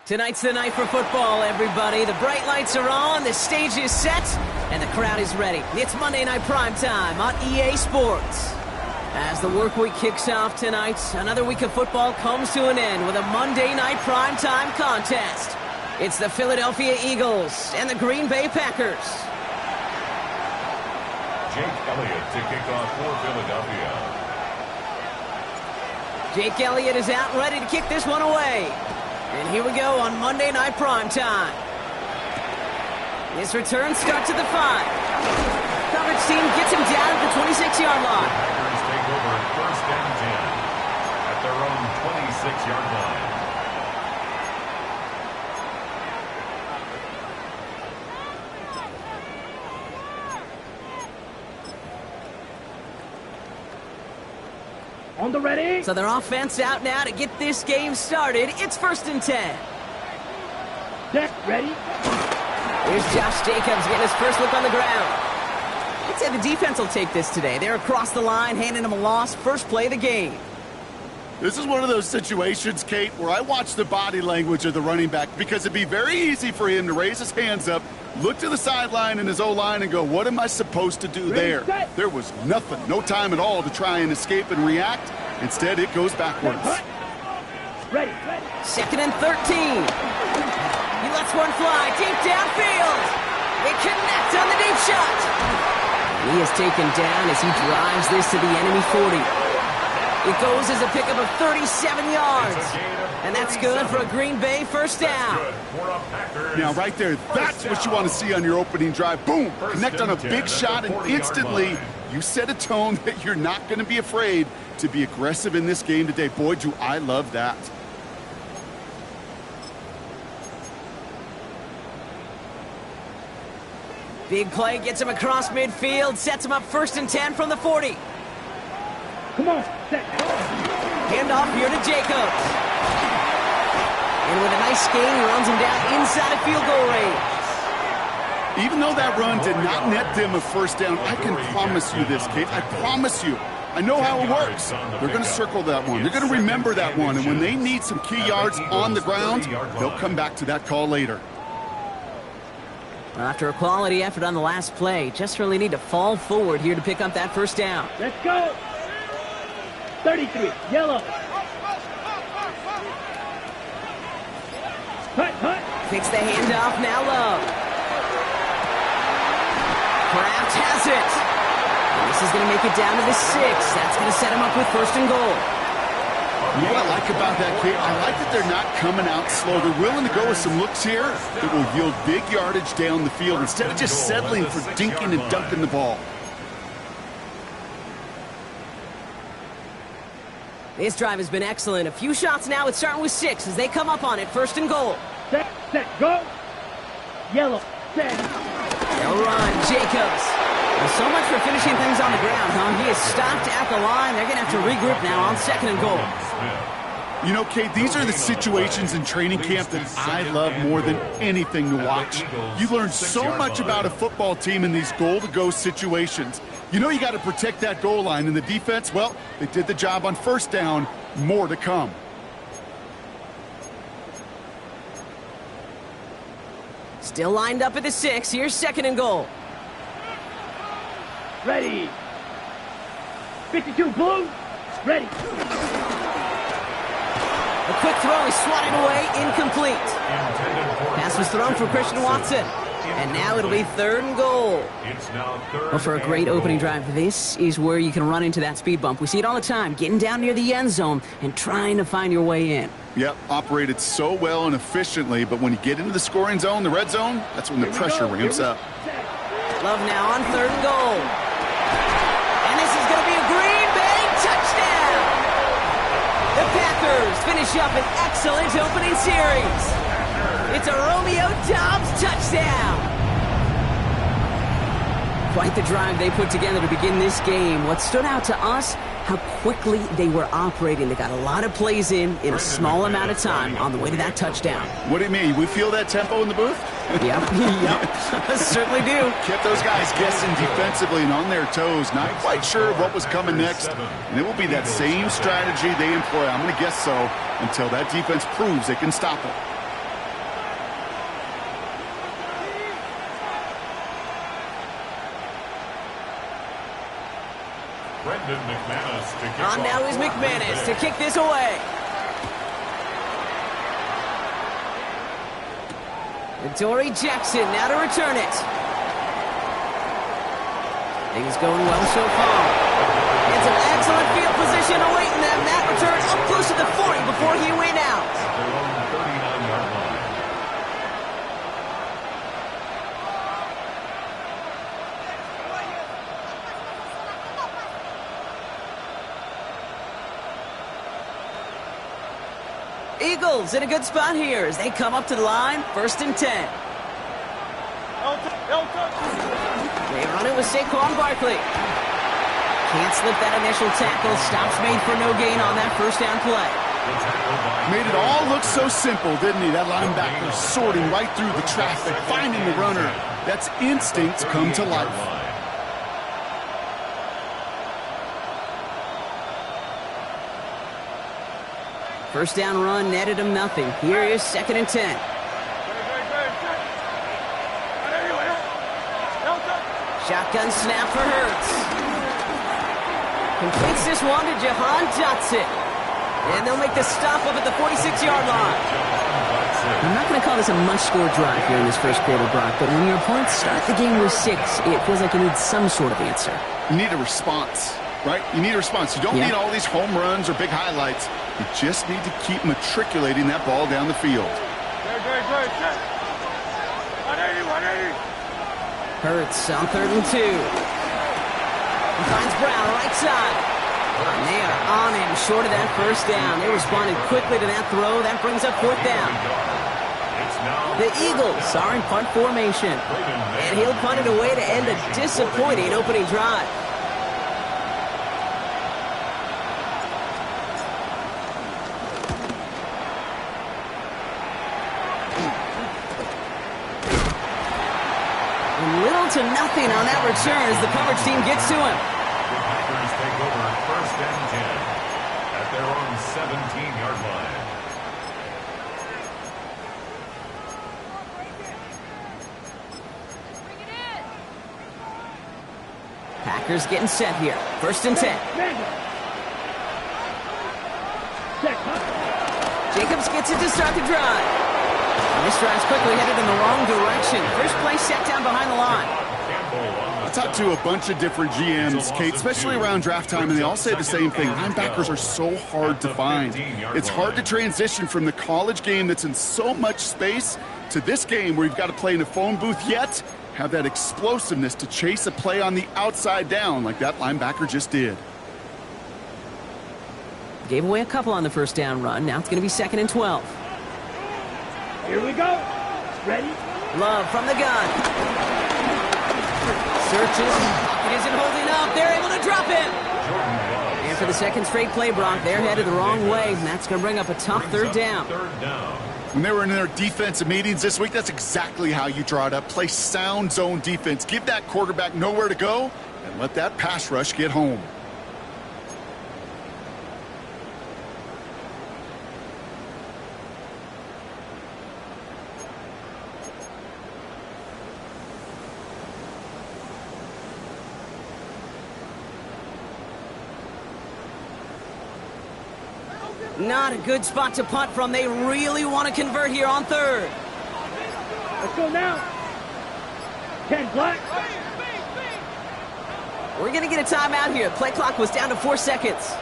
Tonight's the night for football, everybody. The bright lights are on, the stage is set, and the crowd is ready. It's Monday Night Primetime on EA Sports. As the work week kicks off tonight, another week of football comes to an end with a Monday Night Primetime contest. It's the Philadelphia Eagles and the Green Bay Packers. Jake Elliott to kick off for Philadelphia. Jake Elliott is out ready to kick this one away. And here we go on Monday Night Primetime. This return starts at the 5. Coverage team gets him down at the 26-yard line. Packers take over 1st and 10 at their own 26-yard line. On the ready. So their offense out now to get this game started. It's 1st and 10. Set, ready. Here's Josh Jacobs getting his first look on the ground. I'd say the defense will take this today. They're across the line, handing him a loss. First play of the game. This is one of those situations, Kate, where I watch the body language of the running back because it'd be very easy for him to raise his hands up, look to the sideline in his O-line and go, what am I supposed to do there? There was nothing, no time at all to try and escape and react. Instead, it goes backwards. Ready. 2nd and 13. He lets one fly deep downfield. They connect on the deep shot. He is taken down as he drives this to the enemy 40. It goes as a pickup of 37 yards. And that's good for a Green Bay first down. Now, right there, that's what you want to see on your opening drive. Boom! Connect on a big shot, and instantly you set a tone that you're not going to be afraid to be aggressive in this game today. Boy, do I love that. Big play gets him across midfield, sets him up 1st and 10 from the 40. Come on, set. Handoff here to Jacobs. And with a nice gain, he runs him down inside of field goal range. Even though that run did not net them a first down, I can promise you this, Kate. I promise you. I know how it works. They're going to circle that one. They're going to remember that one. And when they need some key yards on the ground, they'll come back to that call later. After a quality effort on the last play, just really need to fall forward here to pick up that first down. Let's go. 33, yellow. Hut. Takes the handoff, now low. Kraft has it. And this is going to make it down to the 6. That's going to set him up with 1st and goal. You know what I like about that, Kate? I like that they're not coming out slow. They're willing to go with some looks here that will yield big yardage down the field instead of just settling for dinking and dunking the ball. This drive has been excellent. A few shots now. It's starting with 6 as they come up on it. 1st and goal. Set, go. Yellow, set. They'll run. Jacobs. Well, so much for finishing things on the ground, huh? He is stopped at the line. They're going to have to regroup now on 2nd and goal. You know, Kate, these are the situations in training camp that I love more than anything to watch. You learn so much about a football team in these goal-to-go situations. You know you got to protect that goal line, and the defense, well, they did the job on 1st down. More to come. Still lined up at the 6. Here's 2nd and goal. Ready. 52, blue. Ready. A quick throw is swatted away, incomplete. Pass was thrown for Christian Watson. And now it'll be 3rd and goal. Well, for a great opening drive, this is where you can run into that speed bump. We see it all the time, getting down near the end zone and trying to find your way in. Yep, operated so well and efficiently, but when you get into the scoring zone, the red zone, that's when the pressure ramps up. Love now on 3rd and goal. And this is going to be a Green Bay touchdown. The Packers finish up an excellent opening series. It's a Romeo Doubs touchdown. Quite the drive they put together to begin this game. What stood out to us, how quickly they were operating. They got a lot of plays in a small amount of time on the way to that touchdown. What do you mean? We feel that tempo in the booth? Yep. Certainly do. Kept those guys guessing defensively and on their toes, not quite sure of what was coming next. And it will be that same strategy they employ, I'm going to guess so, until that defense proves they can stop it. On now is McManus to kick this away. Adoree Jackson now to return it. Things going well so far. And some excellent field position awaiting them. That return up close to the 40 before he went out. Their own 39-yard line. Eagles in a good spot here as they come up to the line, 1st and 10. They run it with Saquon Barkley. Can't slip that initial tackle. Stops made for no gain on that 1st down play. Made it all look so simple, didn't he? That linebacker sorting right through the traffic, finding the runner. That's instinct come to life. 1st down run netted him nothing. Here is 2nd and 10. Shotgun snap for Hurts. Completes this one to Jahan Dotson. And they'll make the stop up at the 46-yard line. I'm not going to call this a must-score drive here in this first quarter, Brock, but when your opponents start the game with 6, it feels like you need some sort of answer. You need a response, right? You need a response. You don't need all these home runs or big highlights. You just need to keep matriculating that ball down the field. Hurts on 3rd and 2. He finds Brown right side. And they are on him short of that 1st down. They responded quickly to that throw. That brings up 4th down. The Eagles are in punt formation. And he'll punt it away to end a disappointing opening drive. Little to nothing on that return as the coverage team gets to him. The Packers take over 1st and 10 at their own 17-yard line. Packers getting set here. 1st and 10. Jacobs gets it to start the drive. And this drive's quickly headed in the wrong direction. First play set down behind the line. I talked to a bunch of different GMs, Kate, especially around draft time, and they all say the same thing. Linebackers are so hard to find. It's hard to transition from the college game that's in so much space to this game where you've got to play in a phone booth, yet have that explosiveness to chase a play on the outside down like that linebacker just did. Gave away a couple on the 1st down run. Now it's going to be 2nd and 12. Here we go. Ready? Love from the gun. Searches. It isn't holding up. They're able to drop him. And for the 2nd straight play, Brock, they're headed the wrong way. And that's going to bring up a tough 3rd down. When they were in their defensive meetings this week, that's exactly how you draw it up. Play sound zone defense. Give that quarterback nowhere to go and let that pass rush get home. Not a good spot to punt from. They really want to convert here on 3rd. Let's go now. 10 black. We're going to get a timeout here. Play clock was down to 4 seconds.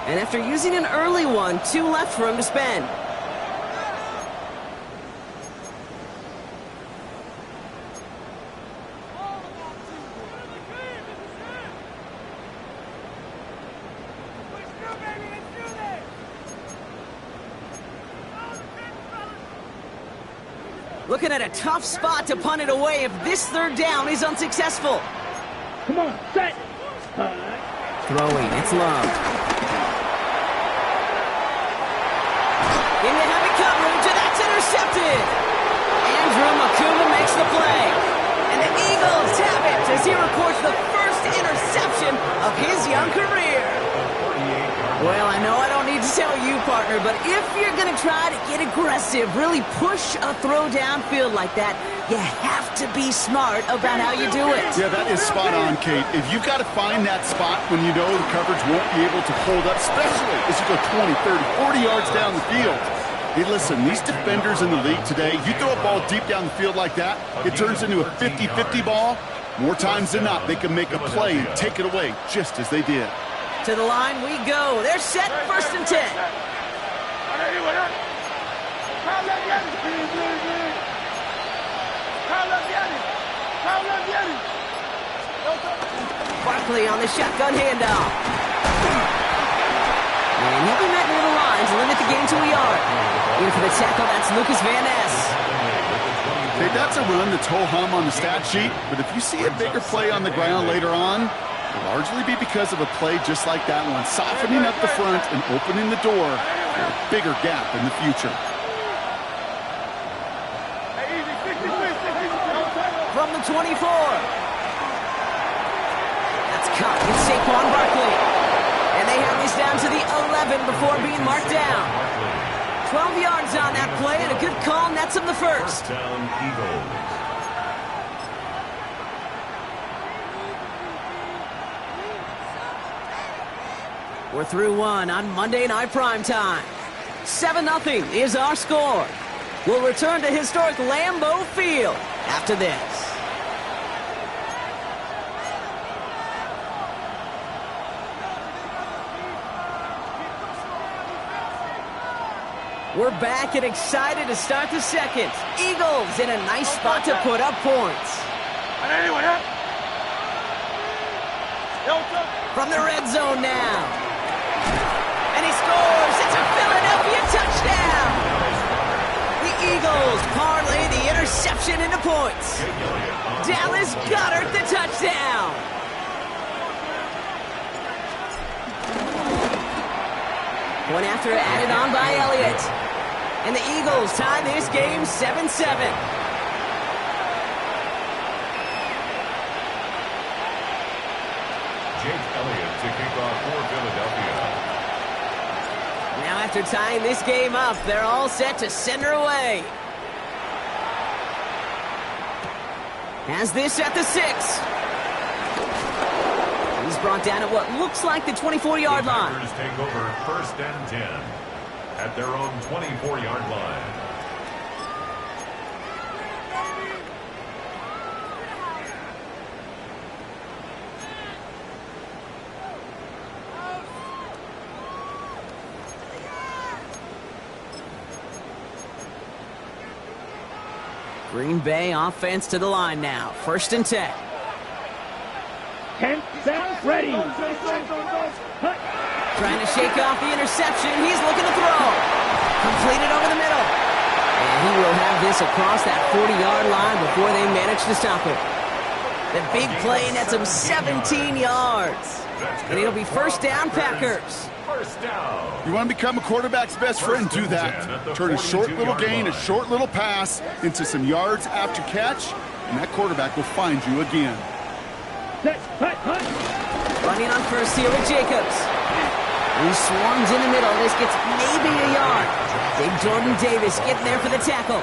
And after using an early one, 2 left for him to spend. Looking at a tough spot to punt it away if this 3rd down is unsuccessful. Come on, set. Throwing, it's Love. Into heavy coverage, and that's intercepted. Andrew Makuma makes the play. And the Eagles have it as he records the first interception of his young career. Well, I know I don't need to tell you, partner, but if you're going to try to get aggressive, really push a throw downfield like that, you have to be smart about how you do it. Yeah, that is spot on, Kate. If you've got to find that spot when you know the coverage won't be able to hold up, especially as you go 20, 30, 40 yards down the field. Hey, listen, these defenders in the league today, you throw a ball deep down the field like that, it turns into a 50-50 ball. More times than not, they can make a play and take it away just as they did. To the line we go. They're set, 1st and 10. Barkley on the shotgun handoff. And he'll be met near the line to limit the game to a yard. In for the tackle, that's Lucas Van Ness. Okay, that's a run that's ho-hum on the stat sheet, but if you see a bigger play on the ground later on, it'll largely be because of a play just like that one, softening up the front and opening the door for a bigger gap in the future. From the 24. That's caught. It's Saquon Barkley. And they have this down to the 11 before being marked down. 12 yards on that play, and a good call nets him the first. Down Eagles. We're through one on Monday Night Primetime. 7-0 is our score. We'll return to historic Lambeau Field after this. We're back and excited to start the second. Eagles in a nice spot to put up points. From the red zone now. And he scores. It's a Philadelphia touchdown. The Eagles parlay the interception into points. Dallas Goedert the touchdown. One after added on by Elliott. And the Eagles tie this game 7-7. Jake Elliott to kick off for Philadelphia. Now after tying this game up, they're all set to send her away. Has this at the 6. He's brought down at what looks like the 24-yard line. The Packers take over 1st and 10 at their own 24-yard line. Green Bay offense to the line now. 1st and 10. 10 set, ready. Trying to shake off the interception. He's looking to throw. Completed over the middle. And he will have this across that 40-yard line before they manage to stop it. The big play nets him 17 yards. And it'll be 1st down, Packers. First down. You want to become a quarterback's best friend, do that. Turn a short little gain, a short little pass into some yards after catch, and that quarterback will find you again. Set, hut. Running on first here with Jacobs. He swarms in the middle. This gets maybe a yard. Big Jordan Davis getting there for the tackle.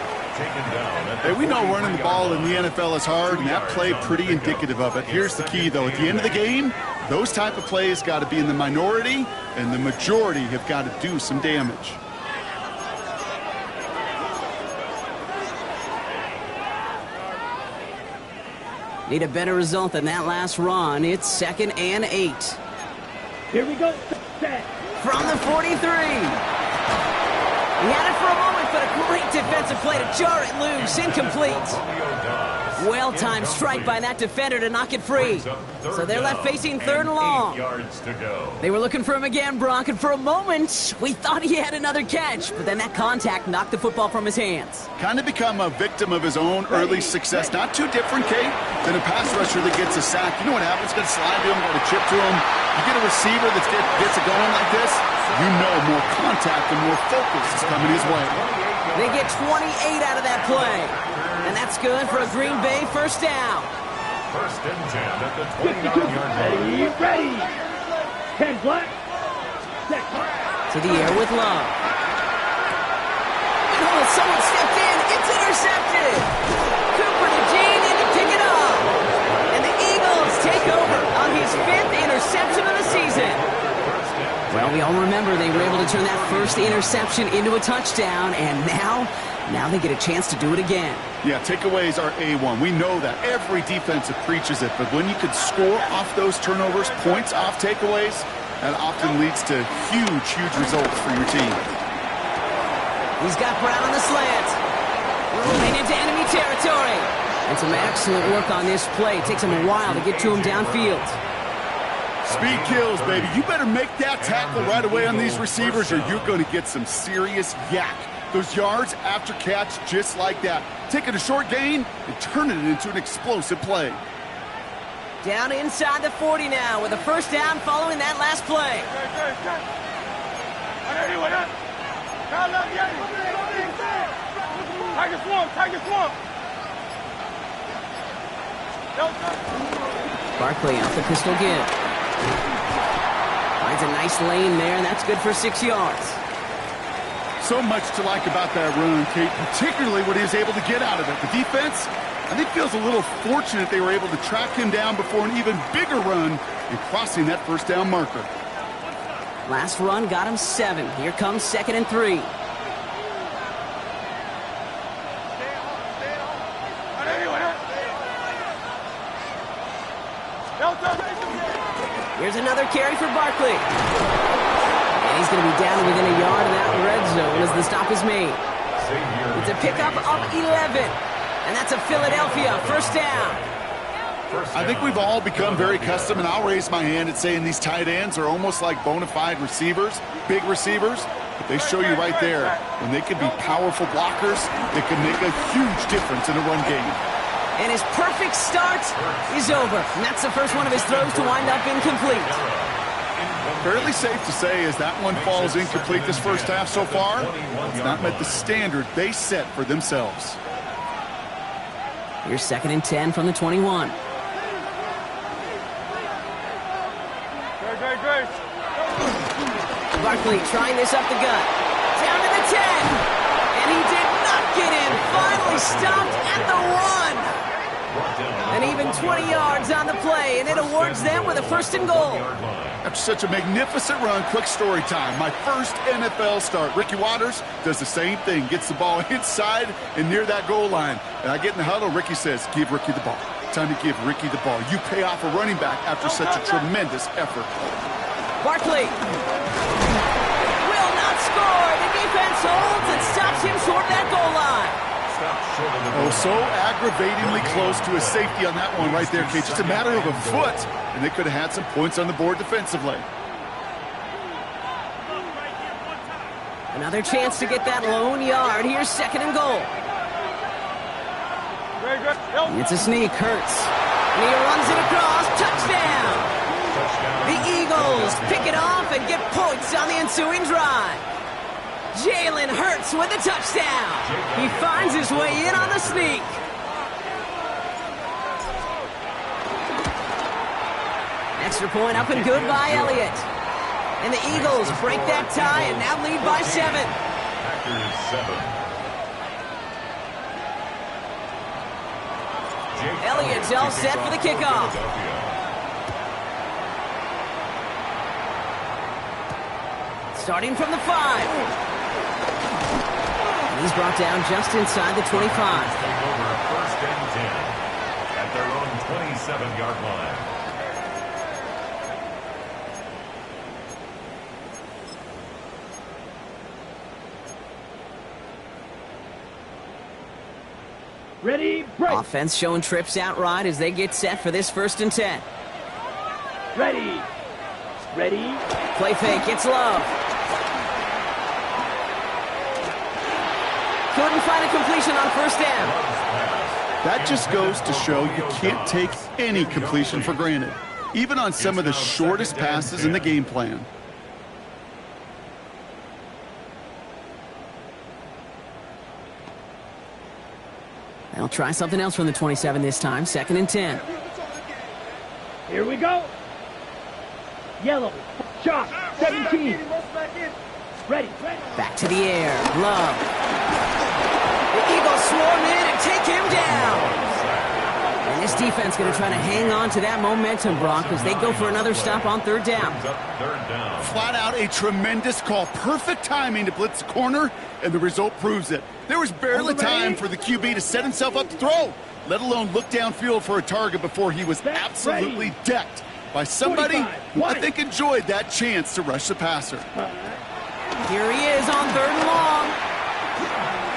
Hey, we know running the ball in the NFL is hard, and that play pretty indicative of it. Here's the key, though. At the end of the game, those type of plays got to be in the minority, and the majority have got to do some damage. Need a better result than that last run. It's 2nd and 8. Here we go. Set. From the 43. He had it for a moment, but a great defensive play to jar it loose. Incomplete. Well-timed strike by that defender to knock it free. So they're left facing 3rd and long. 8 yards to go. They were looking for him again, Brock, and for a moment, we thought he had another catch. But then that contact knocked the football from his hands. Kind of become a victim of his own early success. Not too different, Kate, than a pass rusher that gets a sack. You know what happens? Got to slide to him, got to chip to him. You get a receiver that gets it going like this, you know more contact and more focus is coming his way. They get 28 out of that play. And that's good for a Green Bay 1st down. 1st and 10 at the 29-yard line. Ready. 10 black. Set. To the air with Love. Oh, someone stepped in. It's intercepted. Cooper to Gene in to pick it up. And the Eagles take over on his 5th interception of the season. Well, we all remember they were able to turn that first interception into a touchdown, and now they get a chance to do it again. Yeah, takeaways are A1. We know that. Every defensive preaches it, but when you can score off those turnovers, points off takeaways, that often leads to huge results for your team. He's got Brown on the slant. Rolling into enemy territory. And some excellent work on this play. It takes him a while to get to him downfield. Speed kills, baby. You better make that tackle right away on these receivers or you're going to get some serious yak. Those yards after catch just like that. Taking a short gain and turning it into an explosive play. Down inside the 40 now with a first down following that last play. Barkley off the pistol give. Finds a nice lane there, and that's good for 6 yards. So much to like about that run, Kate, particularly what he was able to get out of it. The defense, I think, feels a little fortunate they were able to track him down before an even bigger run and crossing that first down marker. Last run got him 7. Here comes 2nd and 3. Here's another carry for Barkley. And he's going to be down within a yard of that red zone as the stop is made. It's a pickup of 11. And that's a Philadelphia first down. I think we've all become very accustomed, and I'll raise my hand at saying these tight ends are almost like bona fide receivers, big receivers. But they show you right there, when they can be powerful blockers, they can make a huge difference in a run game. And his perfect start is over. And that's the first one of his throws to wind up incomplete. Fairly safe to say as that one falls incomplete this first half so far, it's not met the standard they set for themselves. Here's 2nd and 10 from the 21. Barkley trying this up the gut. Down to the 10. And he did not get in. Finally stopped at the 1. And even 20 yards on the play, and it awards them with a first and goal. After such a magnificent run, quick story time. My first NFL start. Ricky Watters does the same thing. Gets the ball inside and near that goal line. And I get in the huddle. Ricky says, give Ricky the ball. Time to give Ricky the ball. You pay off a running back after such a tremendous effort. Barkley will not score. The defense holds and stops him short of that goal line. Oh, so aggravatingly close to a safety on that one right there, Kate. Just a matter of a foot, and they could have had some points on the board defensively. Another chance to get that lone yard. Here's 2nd and goal. It's a sneak, Hurts. And he runs it across. Touchdown! The Eagles pick it off and get points on the ensuing drive. Jalen Hurts with a touchdown. He finds his way in on the sneak. Extra point up and good by Elliott. And the Eagles break that tie and now lead by 7. Packers 7. Elliott's all set for the kickoff. Starting from the 5. And he's brought down just inside the 25. Take over a first and 10 at their own 27-yard line. Ready, break. Offense showing trips out right as they get set for this 1st and 10. Ready. Ready. Play fake, it's Love. Couldn't find a completion on first down. That just goes to show you can't take any completion for granted, even on some of the shortest passes in the game plan. They'll try something else from the 27 this time. 2nd and 10. Here we go. Yellow. Shot. 17. Ready. Back to the air. Love. The Eagles swarm in and take him down. And This defense going to try to hang on to that momentum, Brock, as they go for another stop on third down. Flat out a tremendous call. Perfect timing to blitz the corner, and the result proves it. There was barely time for the QB to set himself up to throw, let alone look downfield for a target before he was absolutely decked by somebody who I think enjoyed that chance to rush the passer. Here he is on third and long.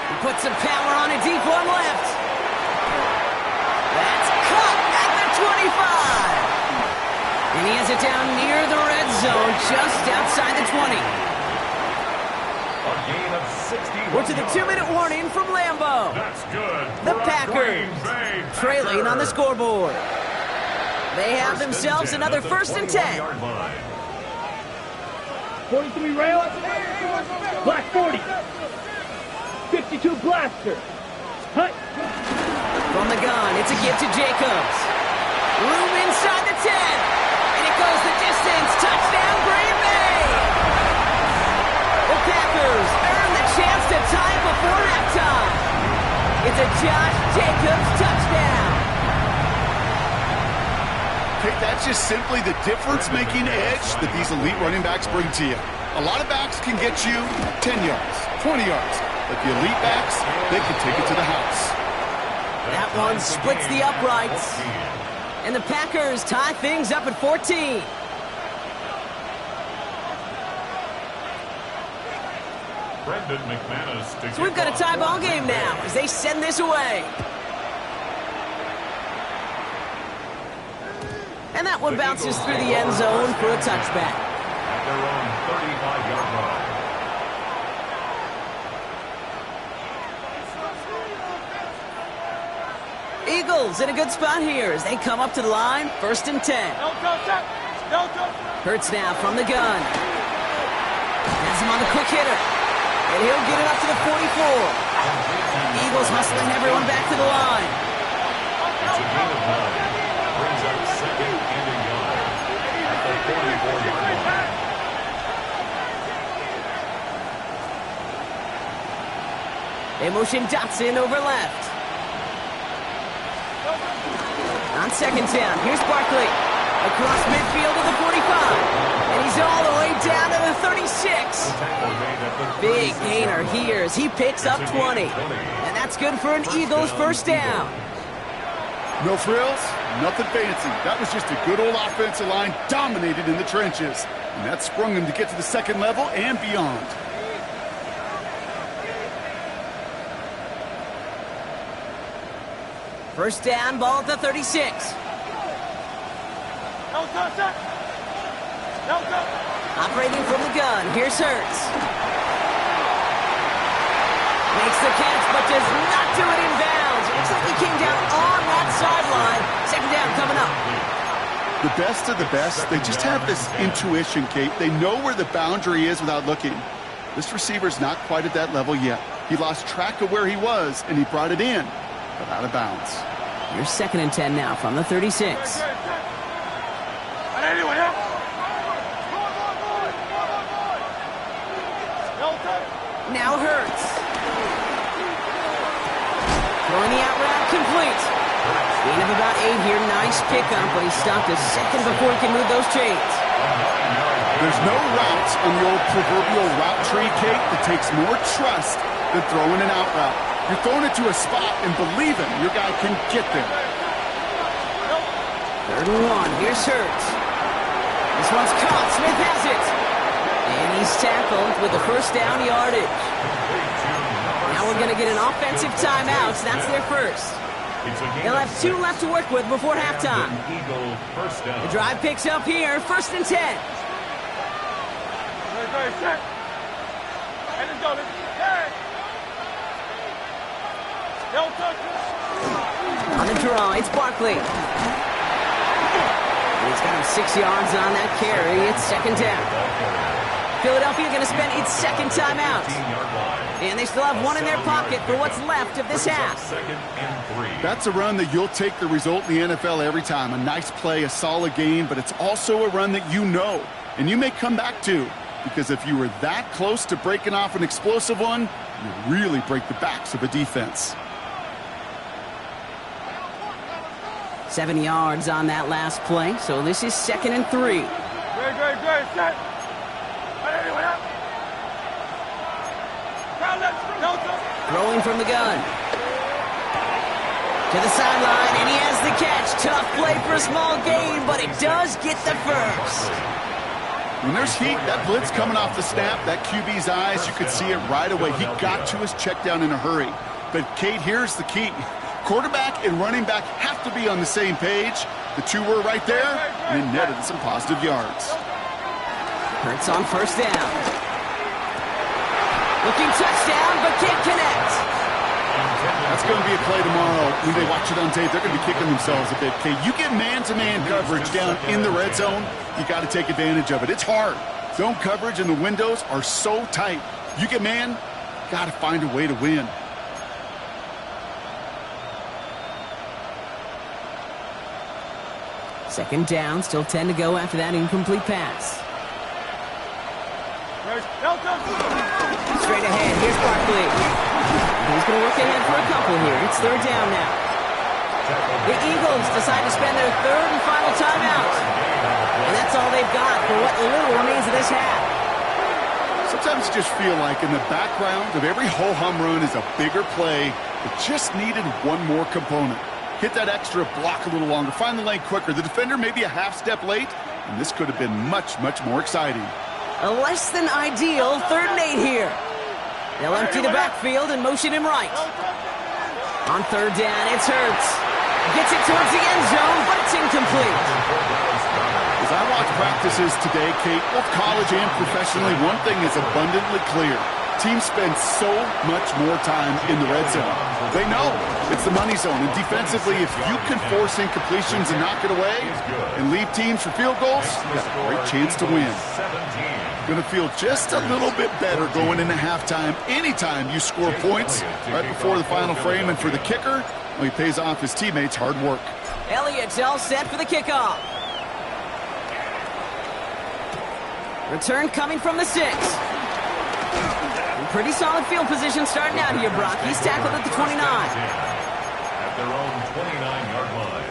He puts some power on a deep one left. That's caught at the 25. And he has it down near the red zone, just outside the 20. A gain of 60. We're to the 2-minute warning from Lambeau. That's good. The Packers trailing on the scoreboard. They have themselves another 1st and 10. 43 rail. Black 40. 52 blaster. Hut. From the gun, it's a give to Jacobs. Room inside the 10. And it goes the distance. Touchdown, Green Bay. The Packers earn the chance to tie it before halftime. It's a Josh Jacobs touchdown. Okay, that's just simply the difference-making edge that these elite running backs bring to you. A lot of backs can get you 10 yards, 20 yards, but the elite backs, they can take it to the house. That one splits the uprights. And the Packers tie things up at 14. Brendan McManus. So we've got a tie ball game now as they send this away. And that one bounces through the end zone for a touchback. At their own 35-yard line. Eagles in a good spot here as they come up to the line, 1st and 10. Hurts now from the gun. Has him on the quick hitter. And he'll get it up to the 44. Eagles hustling everyone back to the line. It's a gain of 9. Brings up 2nd and a yard at the 44-yard line. They motion Dotson over left. On 2nd down, here's Barkley. Across midfield to the 45. And he's all the way down to the 36. Big gainer here as he picks up 20. And that's good for an Eagles 1st down. No frills, nothing fancy. That was just a good old offensive line dominated in the trenches. And that sprung them to get to the 2nd level and beyond. First down, ball at the 36. Operating from the gun, here's Hurts. Makes the catch, but does not do it in bounds. Looks like he came down on that sideline. 2nd down coming up. The best of the best, they just have this intuition, Kate. They know where the boundary is without looking. This receiver's not quite at that level yet. He lost track of where he was, and he brought it in, but out of bounds. Here's 2nd and 10 now from the 36. Now Hurts. Throwing the out route complete. Gain of about 8 here. Nice pickup, but he stopped a second before he can move those chains. There's no route on the old proverbial route tree, Kate, that takes more trust than throwing an out route. You're throwing it to a spot and believing your guy can get there. 3rd and 1. Here's Hurts. This one's caught. Smith has it. And he's tackled with the 1st down yardage. Now we're going to get an offensive timeout. So that's their 1st. They'll have 2 left to work with before halftime. The drive picks up here. 1st and 10. On the draw, it's Barkley. He's got him 6 yards on that carry. It's 2nd down. Philadelphia going to spend its 2nd timeout. And they still have 1 in their pocket for what's left of this half. That's a run that you'll take the result in the NFL every time. A nice play, a solid game, but it's also a run that you know, and you may come back to. Because if you were that close to breaking off an explosive one, you really break the backs of a defense. 7 yards on that last play, so this is 2nd and 3. Good. Set. Throwing from the gun. To the sideline, and he has the catch. Tough play for a small gain, but it does get the first. When there's heat, that blitz coming off the snap, that QB's eyes, you could see it right away. He got to his check down in a hurry. But, Kate, here's the key. Quarterback and running back have to be on the same page. The two were right there, and it netted some positive yards. Hurts on first down. Looking touchdown, but can't connect. That's going to be a play tomorrow. When they watch it on tape, they're going to be kicking themselves a bit. Okay, you get man-to-man coverage down in the red zone, you got to take advantage of it. It's hard. Zone coverage and the windows are so tight. You get man, got to find a way to win. Second down, still 10 to go after that incomplete pass. Straight ahead, here's Barkley. He's going to work ahead for a couple here. It's 3rd down now. The Eagles decide to spend their 3rd and final timeout. And that's all they've got for what little remains of this half. Sometimes you just feel like in the background of every ho-hum run is a bigger play that just needed one more component. Hit that extra block a little longer, find the lane quicker. The defender maybe a half step late, and this could have been much, much more exciting. A less than ideal 3rd and 8 here. They'll empty the backfield and motion him right. On 3rd down, it's Hurts. Gets it towards the end zone, but it's incomplete. As I watch practices today, Kate, both college and professionally, one thing is abundantly clear. Teams spend so much more time in the red zone. They know it's the money zone. And defensively, if you can force incompletions and knock it away and leave teams for field goals, you got a great chance to win. Going to feel just a little bit better going into halftime anytime you score points right before the final frame. And for the kicker, well, he pays off his teammates' hard work. Elliott's all set for the kickoff. Return coming from the 6. Pretty solid field position starting out here, Brock. He's tackled at the 29. At their own 29-yard line.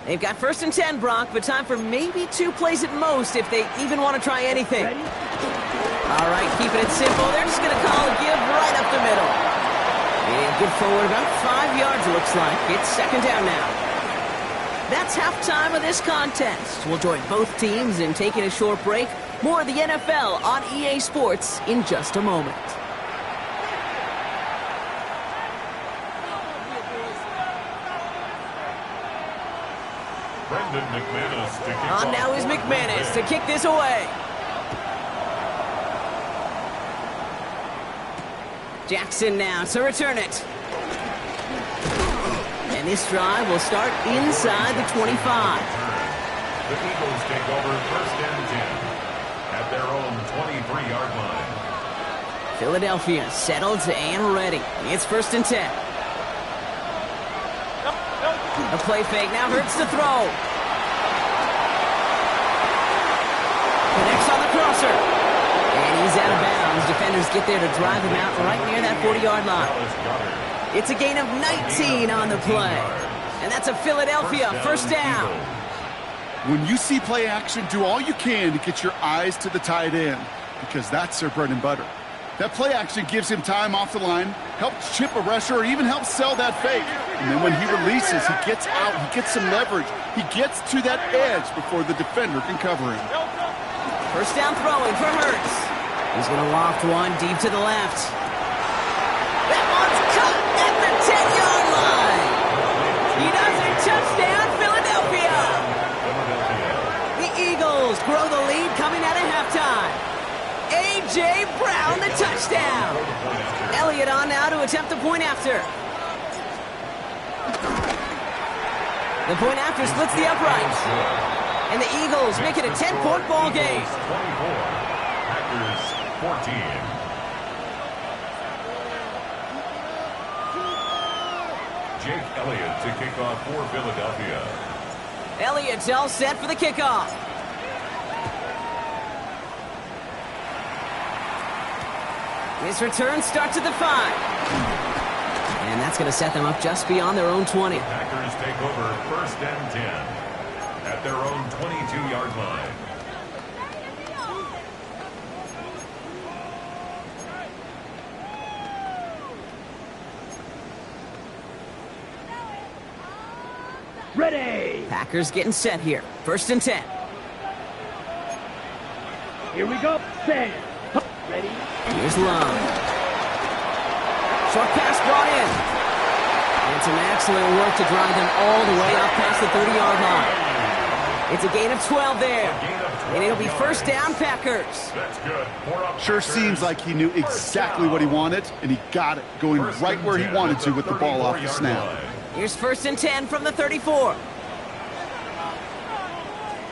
They've got 1st and 10, Brock, but time for maybe 2 plays at most if they even want to try anything. All right, keeping it simple. They're just going to call a give right up the middle. And good forward, about 5 yards, it looks like. It's 2nd down now. That's halftime of this contest. We'll join both teams in taking a short break. More of the NFL on EA Sports in just a moment. Brendan McManus to kick On now is McManus to kick this away. Jackson now to return it. And this drive will start inside the 25. The Eagles take over 1st and 10 at their own 23-yard line. Philadelphia settled and ready. It's 1st and 10. A play fake now Hurts to throw. Connects on the crosser. And he's out of bounds. Defenders get there to drive him out right near that 40-yard line. It's a gain of 19 on the play. And that's a Philadelphia 1st down. When you see play action, do all you can to get your eyes to the tight end, because that's their bread and butter. That play action gives him time off the line, helps chip a rusher, or even helps sell that fake. And then when he releases, he gets out, he gets some leverage. He gets to that edge before the defender can cover him. 1st down throwing for Hurts. He's going to loft one deep to the left. That one's cut at the 10-yard line. He does it. Touchdown, Philadelphia. The Eagles grow the lead coming out of halftime. A.J. Brown, the touchdown. Elliott on now to attempt the point after. The point after splits the upright. And the Eagles make it a 10-point ball game. 24, Packers 14. Jake Elliott to kick off for Philadelphia. Elliott's all set for the kickoff. His return starts at the 5. And that's going to set them up just beyond their own 20. Packers take over 1st and 10 at their own 22-yard line. Ready. Packers getting set here. 1st and 10. Here we go. Set. Ready. Here's Lum. Short pass brought in. And some excellent work to drive them all the way up past the 30-yard line. It's a gain of 12 there. And it'll be 1st down, Packers. That's good. Sure seems like he knew exactly what he wanted, and he got it, going right where he wanted to with the ball off the snap. Here's 1st and 10 from the 34.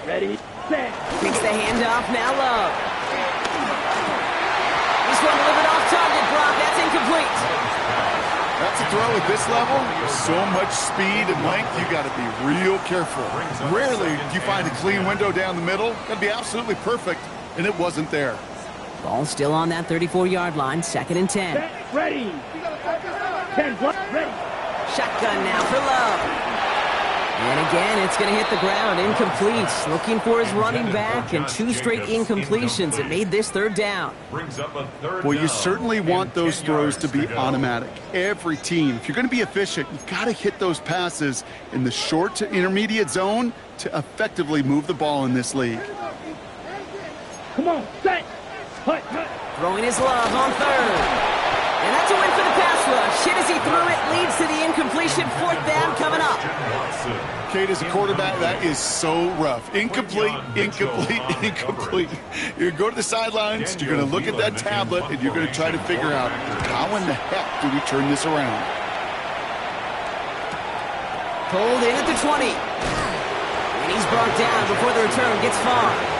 Ready. Set. Takes the handoff, now Love. This one delivered off target, Brock. That's incomplete. That's a throw at this level. With so much speed and length, you got to be real careful. Rarely do you find a clean window down the middle. Got to be absolutely perfect, and it wasn't there. Ball still on that 34-yard line, 2nd and 10. Set. Ready. 10 plus. Ready. Shotgun now for Love. And again, it's going to hit the ground. Incomplete. Looking for his running back, and 2 straight incompletions. It made this 3rd down. Well, you certainly want those throws to be automatic. Every team, if you're going to be efficient, you got to hit those passes in the short to intermediate zone to effectively move the ball in this league. Come on. Set. Hut. Hut. Throwing his Love on 3rd. And that's a win for the pass rush. Hit as he threw it, leads to the incompletion. 4th down coming up. Kate, as a quarterback, that is so rough. Incomplete, incomplete, incomplete. You're going to go to the sidelines, you're going to look at that tablet, and you're going to try to figure out how in the heck do we turn this around. Pulled in at the 20. And he's brought down before the return gets far.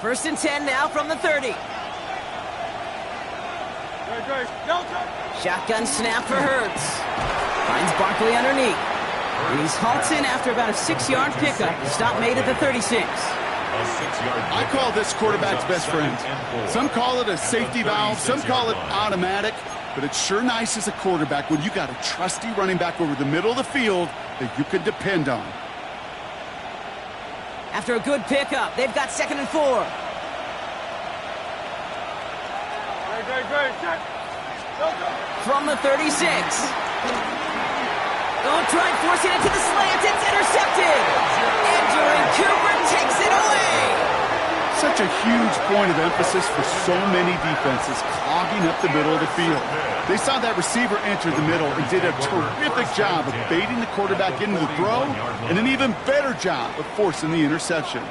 First and 10 now from the 30. Shotgun snap for Hurts. Finds Barkley underneath. And he's halted after about a 6-yard pickup. Stop made at the 36. I call this quarterback's best friend. Some call it a safety valve, some call it automatic, but it's sure nice as a quarterback when you got a trusty running back over the middle of the field that you can depend on. After a good pickup, they've got 2nd and 4. From the 36. Don't try forcing it to the slant. It's intercepted. And Cooper takes it away. Such a huge point of emphasis for so many defenses clogging up the middle of the field. They saw that receiver enter the middle and did a terrific job of baiting the quarterback into the throw, and an even better job of forcing the interception.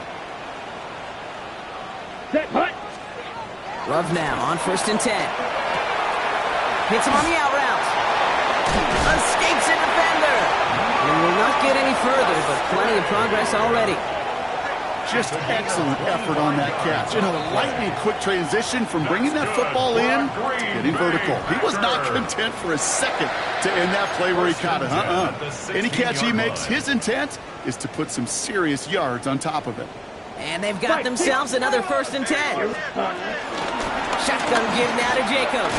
Set. Hut. Love now on 1st and 10. Hits him on the out route. Escapes a defender. And will not get any further, but plenty of progress already. Just excellent effort on that catch. And a lightning quick transition from bringing that football in to getting vertical. He was not content for a second to end that play where he caught it. Any catch he makes, his intent is to put some serious yards on top of it. And they've got themselves another 1st and 10. Shotgun give now to Jacobs.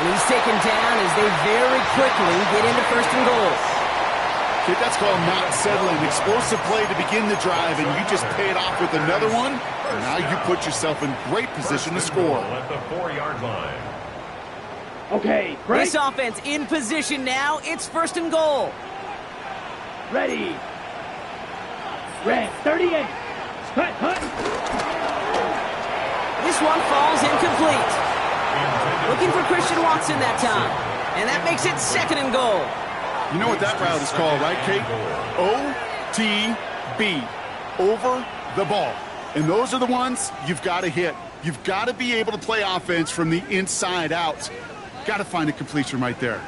And he's taken down as they very quickly get into 1st and goal. Kid, that's called not settling. Explosive play to begin the drive, and you just pay it off with another one. And now you put yourself in great position to score. At the 4-yard line. Okay, break. This offense in position now. It's 1st and goal. Ready. Red 38. Hut. Hut. This one falls incomplete. Looking for Christian Watson that time. And that makes it 2nd and goal. You know what that route is called, right, Kate? OTB. Over the ball. And those are the ones you've got to hit. You've got to be able to play offense from the inside out. Got to find a completion right there.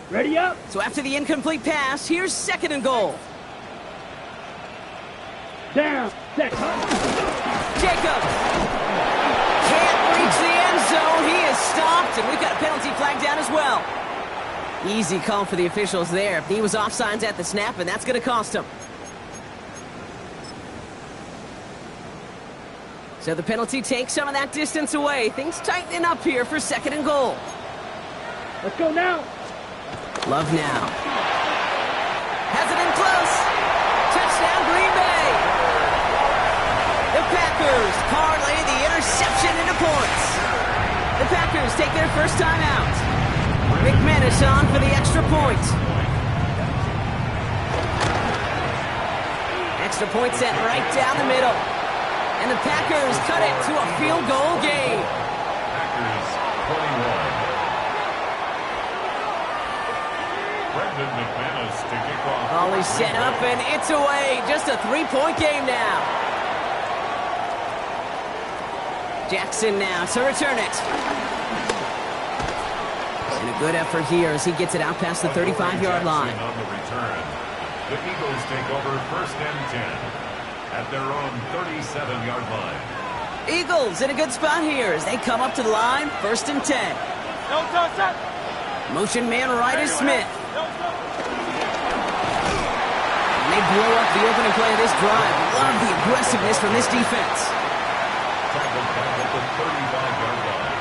Ready up. So after the incomplete pass, here's 2nd and goal. Down. Set. Hunt. Jacob can't reach the end zone. He is stopped, and we've got a penalty flag down as well. Easy call for the officials there. He was offsides at the snap, and that's going to cost him. So the penalty takes some of that distance away. Things tightening up here for 2nd and goal. Let's go now. Love now. Has it in close. Touchdown, Green Bay. The Packers parlay the interception into points. The Packers take their first time out. McManus on for the extra point. Extra point set right down the middle. And the Packers cut it to a field goal game. Packers 21. Brendan McManus to kick off. Ball is set up and it's away. Just a 3-point game now. Jackson now to return it. And a good effort here as he gets it out past the 35-yard line. On the return. The Eagles take over 1st and 10 at their own 37-yard line. Eagles in a good spot here as they come up to the line, 1st and 10. Motion man right is Smith. And they blow up the opening play of this drive. Love the aggressiveness from this defense. Tackled back at the 35-yard line.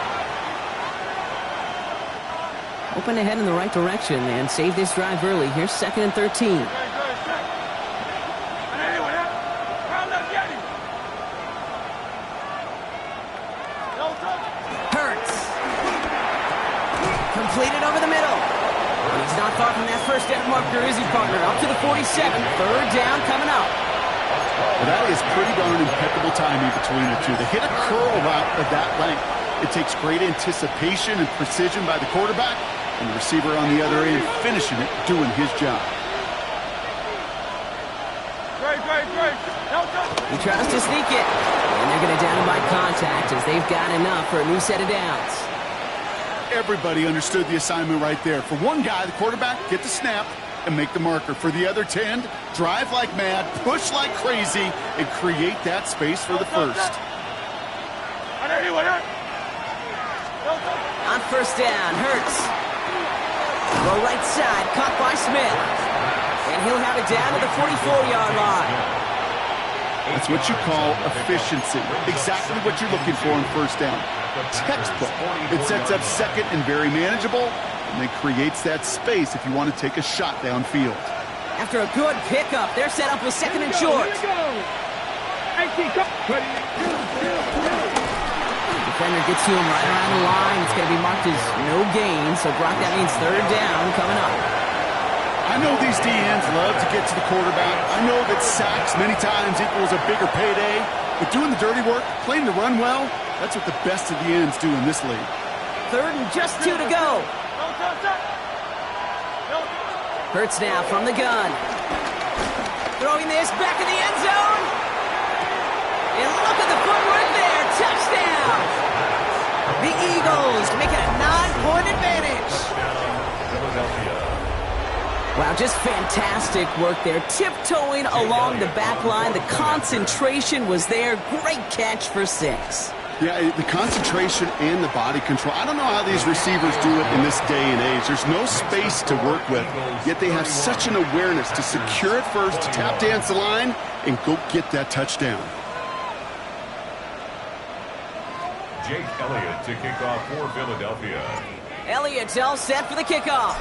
Open ahead in the right direction and save this drive early. Here's 2nd and 13. Completed over the middle. And he's not far from that first down marker, is he, partner? Up to the 47. 3rd down coming up. Well, that is pretty darn impeccable timing between the two. They hit a curl route of that length. It takes great anticipation and precision by the quarterback, and the receiver on the other end finishing it, doing his job. He tries to sneak it. And they're going to down him by contact as they've got enough for a new set of downs. Everybody understood the assignment right there. For one guy, the quarterback, get the snap and make the marker. For the other 10, drive like mad, push like crazy, and create that space for the first. On 1st down, Hurts. Go right side, caught by Smith. And he'll have it down to the 44-yard line. That's what you call efficiency. Exactly what you're looking for in 1st down. Textbook. It sets up 2nd and very manageable, and then creates that space if you want to take a shot downfield. After a good pickup, they're set up with 2nd and short. Defender gets to him right around the line. It's going to be marked as no gain, so Brock, that means 3rd down coming up. I know these DNs love to get to the quarterback. I know that sacks many times equals a bigger payday, but doing the dirty work, playing to run well, that's what the best of the ends do in this league. 3rd and just 2 to go. Hurts now from the gun. Throwing this back in the end zone. And look at the footwork there. Touchdown. The Eagles make it a 9-point advantage. Philadelphia. Wow, just fantastic work there. Tiptoeing along the back line. The concentration was there. Great catch for 6. Yeah, the concentration and the body control. I don't know how these receivers do it in this day and age. There's no space to work with, yet they have such an awareness to secure it first, to tap dance the line, and go get that touchdown. Jake Elliott to kick off for Philadelphia. Elliott's all set for the kickoff.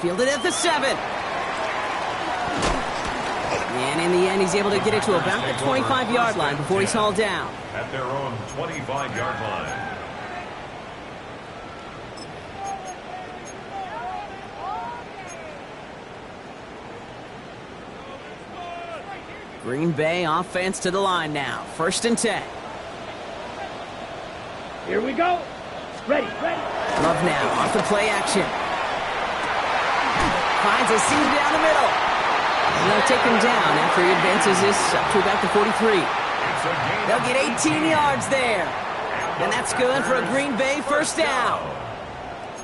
Fielded at the 7. And in the end, he's able to get it to about the 25-yard line before he's hauled down. At their own 25-yard line. Green Bay offense to the line now. 1st and 10. Here we go. Ready. Love now off the play action. Finds a seam down the middle. And they'll take him down after he advances this up to about the 43. They'll get 18 yards there. And that's good for a Green Bay 1st down.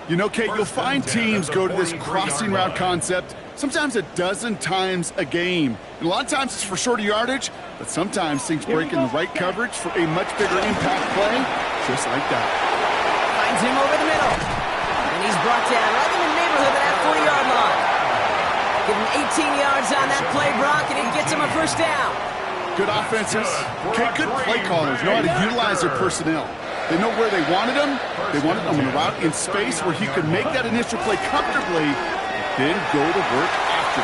You know, Kate, you'll find teams go to this crossing route concept sometimes a dozen times a game. And a lot of times it's for shorter yardage, but sometimes things break in the right coverage for a much bigger impact play, just like that. Finds him over the middle. And he's brought down right in the neighborhood of that 40-yard line. Give him 18 yards on that play, Brock, and it gets him a first down. Good offenses. Kate, good play callers know how to utilize their personnel. They know where they wanted him. They wanted him on a route in space where he could make that initial play comfortably, then go to work after.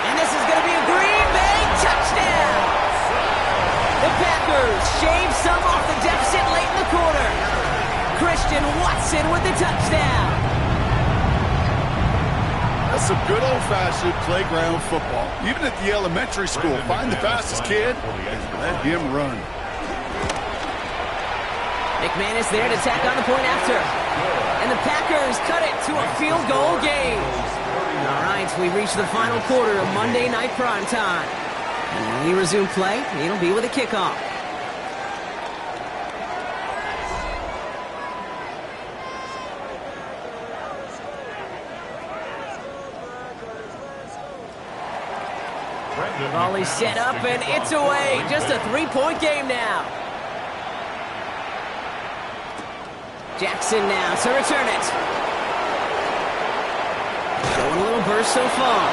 And this is going to be a Green Bay touchdown. The Packers shave some off the deficit late in the quarter. Christian Watson with the touchdown. That's some good old-fashioned playground football. Even at the elementary school, find the fastest kid and let him run. McManus there to tack on the point after. And the Packers cut it to a field goal game. All right, we reach the final quarter of Monday Night Primetime. And when we resume play, it'll be with a kickoff. Ball is set up, and it's away. Just a three-point game now. Jackson now to return it. Showing a little burst so far.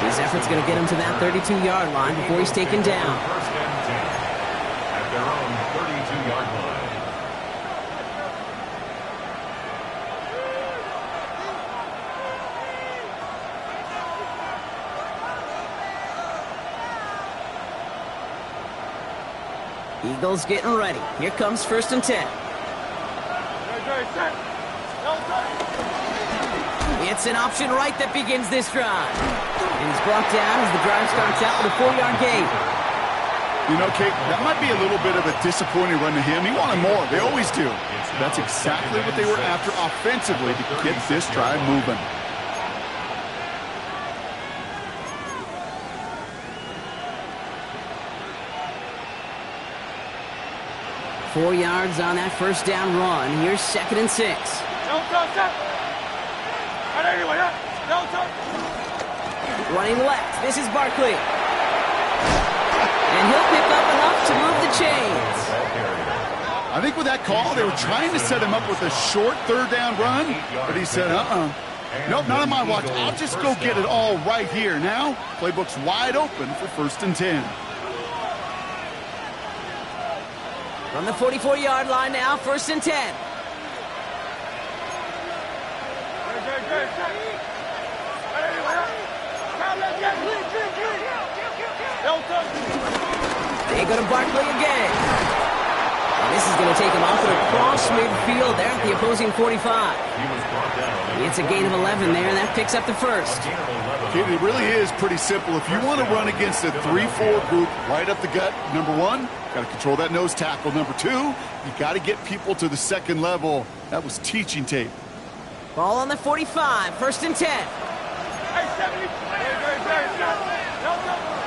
His effort's going to get him to that 32-yard line before he's taken down. First and 10 at their own 32-yard line. Eagles getting ready. Here comes first and 10. It's an option right that begins this drive. And he's brought down as the drive starts out with a 4-yard gain. You know, Kate, that might be a little bit of a disappointing run to him. He wanted more. They always do. That's exactly what they were after offensively to get this drive moving. Four yards on that first down run. Here's second and 6. Running left. This is Barkley. And he'll pick up enough to move the chains. I think with that call, they were trying to set him up with a short third down run, but he said, nope, not on my watch. I'll just go get it all right here. Now, playbook's wide open for first and 10. From the 44-yard line now, first and 10. They go to Barkley again. And this is going to take him off and across midfield there at the opposing 45. It's a gain of 11 there, and that picks up the first. It really is pretty simple. If you want to run against a 3-4 group right up the gut, number one, got to control that nose tackle. Number two, you got to get people to the second level. That was teaching tape. Ball on the 45, first and 10.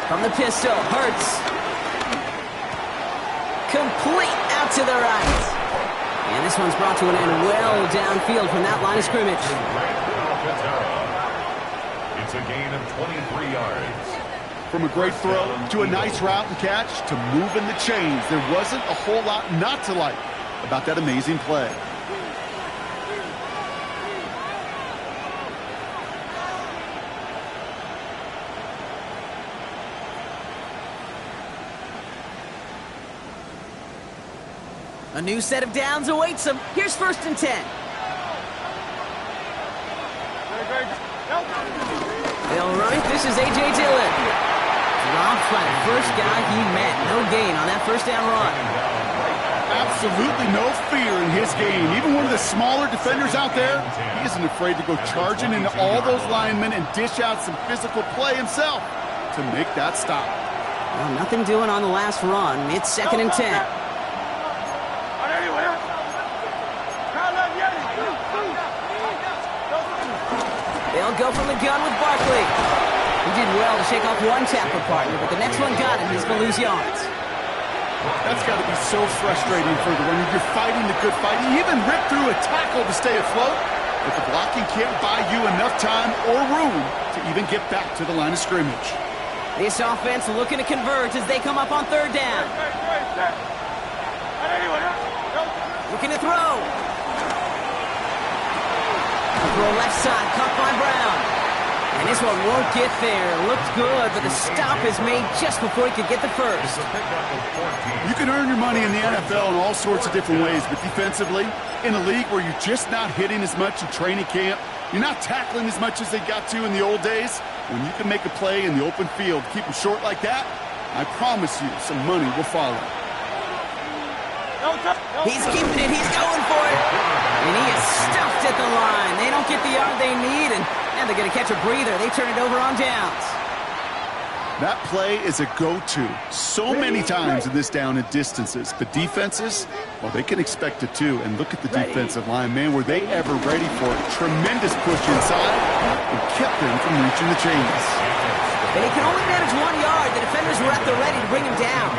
From the pistol, Hurts. Complete out to the right. And this one's brought to an end well downfield from that line of scrimmage. It's a gain of 23 yards. From a great throw to a nice route and catch to moving the chains, there wasn't a whole lot not to like about that amazing play. A new set of downs awaits him. Here's first and 10. They'll run it. This is A.J. Dillon. Dropped by the first guy he met. No gain on that first down run. Absolutely no fear in his game. Even one of the smaller defenders out there, he isn't afraid to go charging into all those linemen and dish out some physical play himself to make that stop. Well, nothing doing on the last run. It's second and 10. They'll go from the gun with Barkley. He did well to shake off one tackle partner, but the next one got him. He's going to lose yards. That's got to be so frustrating for the runner. You're fighting the good fight. You even ripped through a tackle to stay afloat, but the blocking can't buy you enough time or room to even get back to the line of scrimmage. This offense looking to convert as they come up on third down. Looking to throw. Throw left side, caught by Brown. And this one won't get there. Looked good, but the stop is made just before he could get the first. You can earn your money in the NFL in all sorts of different ways, but defensively, in a league where you're just not hitting as much in training camp, you're not tackling as much as they got to in the old days, when you can make a play in the open field, keep them short like that, I promise you some money will follow. He's keeping it. He's going for it. And he is stuffed at the line. They don't get the yard they need, and they're going to catch a breather. They turn it over on downs. That play is a go-to so many times in this down and distances. But defenses, well, they can expect it too. And look at the defensive line, man. Were they ever ready for it? Tremendous push inside and kept them from reaching the chains. They can only manage 1 yard. The defenders were at the ready to bring him down.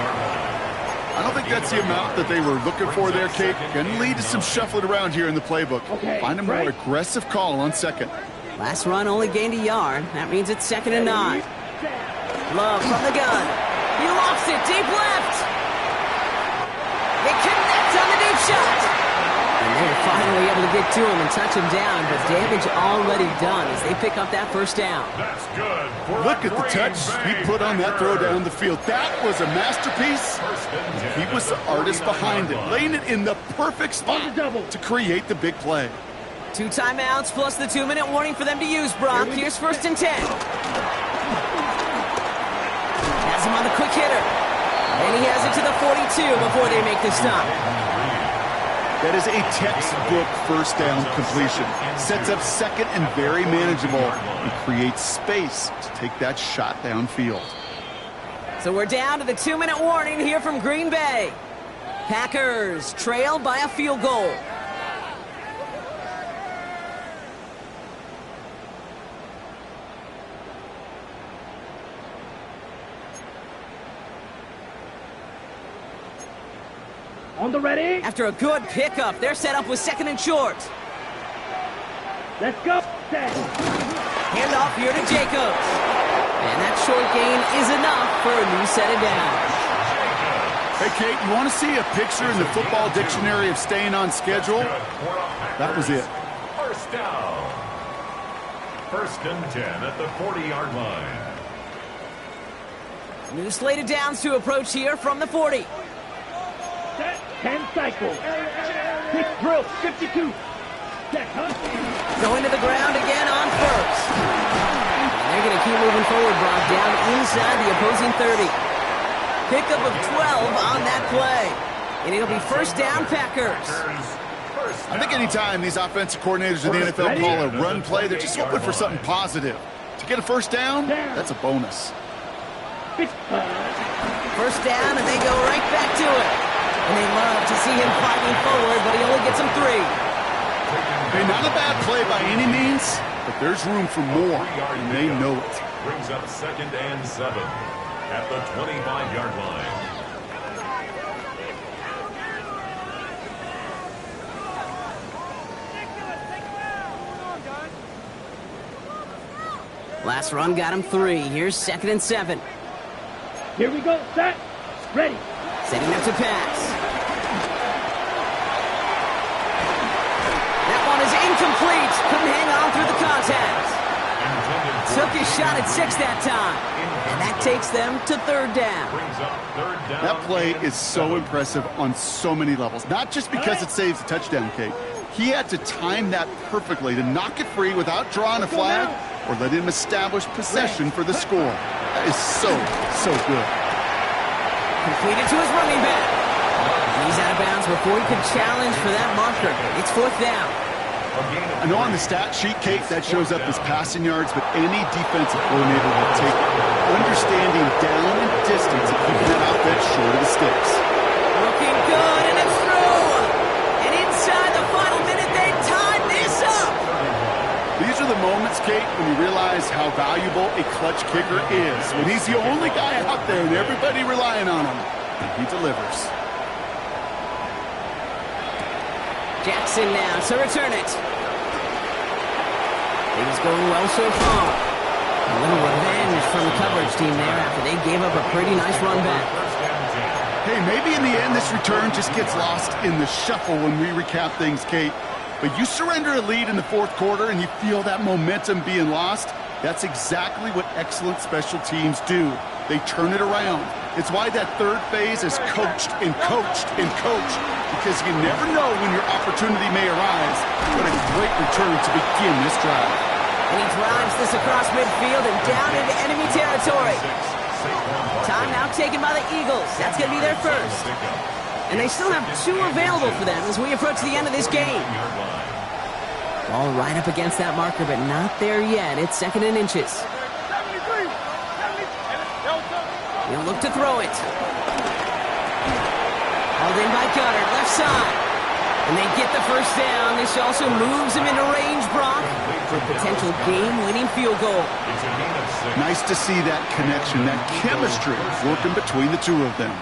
I don't think that's the amount that they were looking for there, Kate. Going to lead to some shuffling around here in the playbook. Find a more aggressive call on second. Last run only gained a yard. That means it's 2nd and 9. Love from the gun. He lofts it deep left. They connect on the deep shot. And they're finally able to get to him and touch him down, but damage already done as they pick up that first down. That's good. Look at the touch he put on that throw down the field. That was a masterpiece. He was the artist behind it, laying it in the perfect spot to create the big play. 2 timeouts plus the 2-minute warning for them to use, Brock. Here's 1st and 10. Has him on the quick hitter. And he has it to the 42 before they make the stop. That is a textbook first down completion. Sets up second and very manageable and creates space to take that shot downfield. So we're down to the 2-minute warning here from Green Bay. Packers trail by a field goal. On the ready. After a good pickup, they're set up with 2nd and short. Let's go. Set. Hand off here to Jacobs. And that short gain is enough for a new set of downs. Hey, Kate, you want to see a picture in the football dictionary of staying on schedule? That was it. First down. 1st and 10 at the 40-yard line. New slate of downs to approach here from the 40. Set. 10 cycles. 6 drill. 52. Set. Going to the ground again on first. They're going to keep moving forward, Brock, down inside the opposing 30. Pickup of 12 on that play. And it'll be 1st down, Packers. I think anytime these offensive coordinators in the NFL call a run play, they're just hoping for something positive. To get a 1st down, that's a bonus. 1st down, and they go right back to it. And they love to see him fighting forward, but he only gets them 3. Hey, not a bad play by any means, but there's room for more, and they know it. Brings up 2nd and 7 at the 25-yard line. Last run got him 3. Here's 2nd and 7. Here we go. Set. Ready. Setting up to pass. That one is incomplete. Couldn't hang on through the contact. Took his shot at 6 that time. And that takes them to 3rd down. That play is so impressive on so many levels. Not just because it saves a touchdown, Kate. He had to time that perfectly to knock it free without drawing a flag or let him establish possession for the score. That is so good. Completed to his running back. He's out of bounds before he could challenge for that marker. It's 4th down. I know on the stat sheet, Kate, that shows up as passing yards, but any defensive coordinator will take it. Understanding down and distance and keeping that offense short of the sticks. Looking good, and it's through. And inside the final minute, they tied this up. These are the moments, Kate, when you realize how valuable a clutch kicker is. When he's the only guy out there and everybody relying on him. and he delivers. Jackson now to return it. Things going well so far. A little revenge from the coverage team there after they gave up a pretty nice run back. Hey, maybe in the end this return just gets lost in the shuffle when we recap things, Kate. But you surrender a lead in the fourth quarter and you feel that momentum being lost. That's exactly what excellent special teams do. They turn it around. It's why that third phase is coached and coached and coached, because you never know when your opportunity may arise. What a great return to begin this drive. And he drives this across midfield and down into enemy territory. Timeout taken by the Eagles. That's going to be their first. And they still have 2 available for them as we approach the end of this game. Ball right up against that marker, but not there yet. It's 2nd and inches. He'll look to throw it. Held in by Gunner, left side. And they get the first down. This also moves him into range, Brock, for a potential game-winning field goal. Nice to see that connection, that chemistry working between the 2 of them.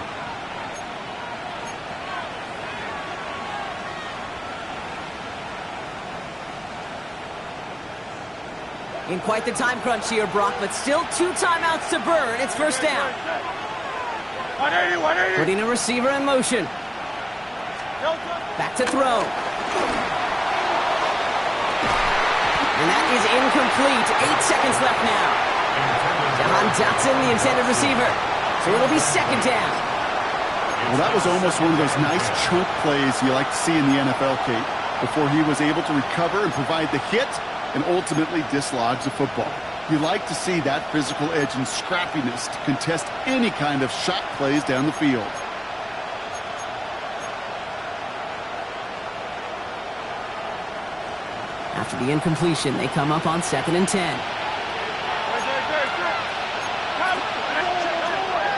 In quite the time crunch here, Brock, but still 2 timeouts to burn. It's first down. 180, 180. Putting a receiver in motion. Back to throw. And that is incomplete. 8 seconds left now. John Dotson, the intended receiver. So it'll be 2nd down. Well, that was almost one of those nice chunk plays you like to see in the NFL, Kate, before he was able to recover and provide the hit and ultimately dislodge the football. You like to see that physical edge and scrappiness to contest any kind of shot plays down the field. After the incompletion, they come up on 2nd and 10.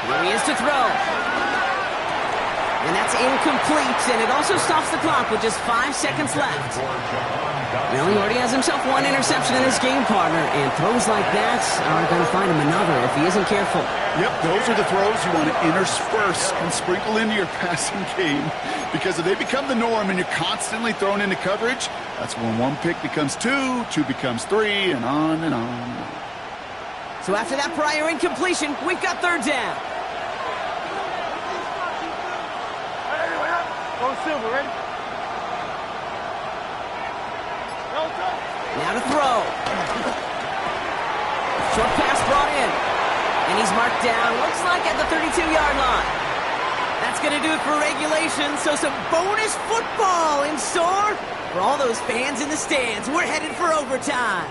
Here he is to throw. And that's incomplete, and it also stops the clock with just 5 seconds left. Well, he already has himself 1 interception in his game, partner, and throws like that are going to find him another if he isn't careful. Yep, those are the throws you want to intersperse and sprinkle into your passing game, because if they become the norm and you're constantly thrown into coverage, that's when 1 pick becomes 2, 2 becomes 3, and on and on. So after that prior incompletion, we've got 3rd down. Go Silver, ready? Now to throw. Short pass brought in. And he's marked down, looks like at the 32-yard line. That's going to do it for regulation, so some bonus football in store for all those fans in the stands. We're headed for overtime.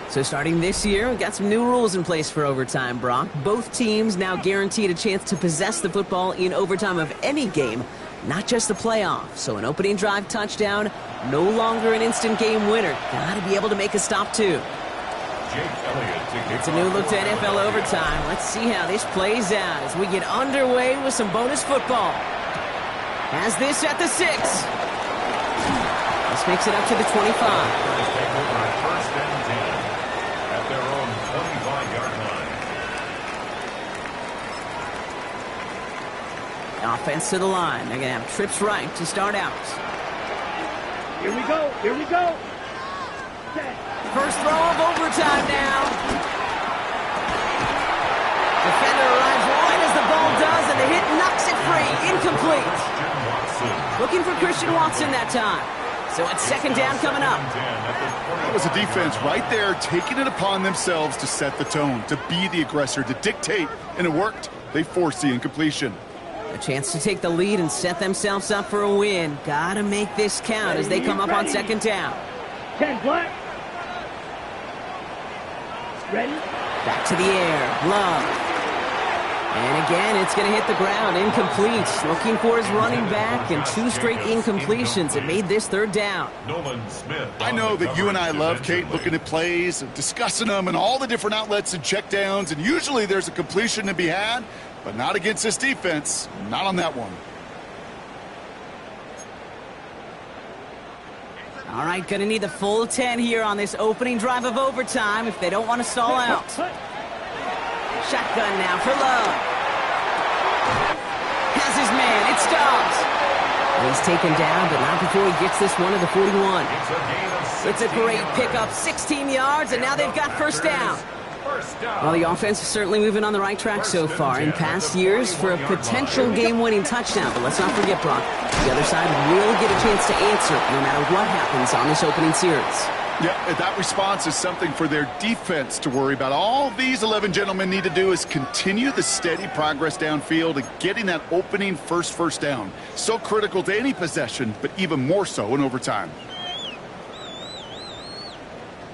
So starting this year, we've got some new rules in place for overtime, Brock. Both teams now guaranteed a chance to possess the football in overtime of any game, not just the playoff. So an opening drive touchdown, no longer an instant game winner. Got to be able to make a stop, too. It's a new look to NFL overtime. Let's see how this plays out as we get underway with some bonus football. Has this at the 6. This makes it up to the 25. First and 10 at their own 25-yard line. Offense to the line. They're going to have trips right to start out. Here we go. Here we go. Set. First throw of overtime now. Defender arrives right as the ball does, and the hit knocks it free. Incomplete. Looking for Christian Watson that time. So it's 2nd down coming up. That was a defense right there taking it upon themselves to set the tone, to be the aggressor, to dictate, and it worked. They forced the incompletion. A chance to take the lead and set themselves up for a win. Gotta make this count as they come up on 2nd down. 10 black. Ready? Back to the air. Love. And again, it's going to hit the ground. Incomplete. Looking for his running back, and 2 straight incompletions. It made this 3rd down. I know that you and I love, Kate, looking at plays and discussing them and all the different outlets and checkdowns, and usually there's a completion to be had, but not against this defense. Not on that one. All right, going to need the full 10 here on this opening drive of overtime if they don't want to stall out. Shotgun now for Love. has his man. It stops. He's taken down, but not before he gets this one to the 41. It's a great pickup, 16 yards, and now they've got first down. Well, the offense is certainly moving on the right track so far. In past years, for a potential game-winning touchdown. But let's not forget, Brock, the other side will get a chance to answer no matter what happens on this opening series. Yeah, that response is something for their defense to worry about. All these 11 gentlemen need to do is continue the steady progress downfield and getting that opening first down. So critical to any possession, but even more so in overtime.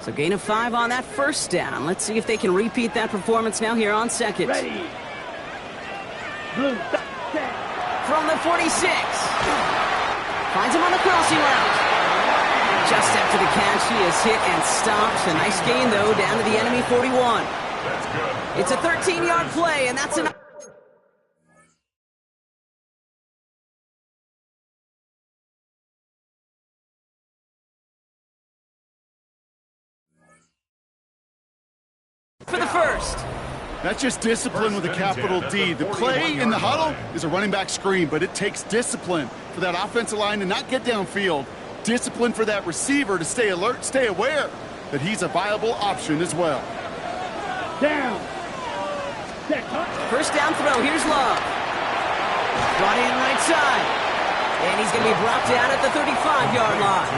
So gain of 5 on that first down. Let's see if they can repeat that performance now here on second. Ready. Blue, set. From the 46. Finds him on the crossing route. Just after the catch, he is hit and stopped. A nice gain, though, down to the enemy 41. It's a 13-yard play, and that's enough. For the first. That's just discipline with a capital D. The play in the huddle is a running back screen, but it takes discipline for that offensive line to not get downfield. Discipline for that receiver to stay alert, stay aware that he's a viable option as well. Down. Set. First down throw. Here's Love. Brought in right side. And he's going to be brought down at the 35-yard line.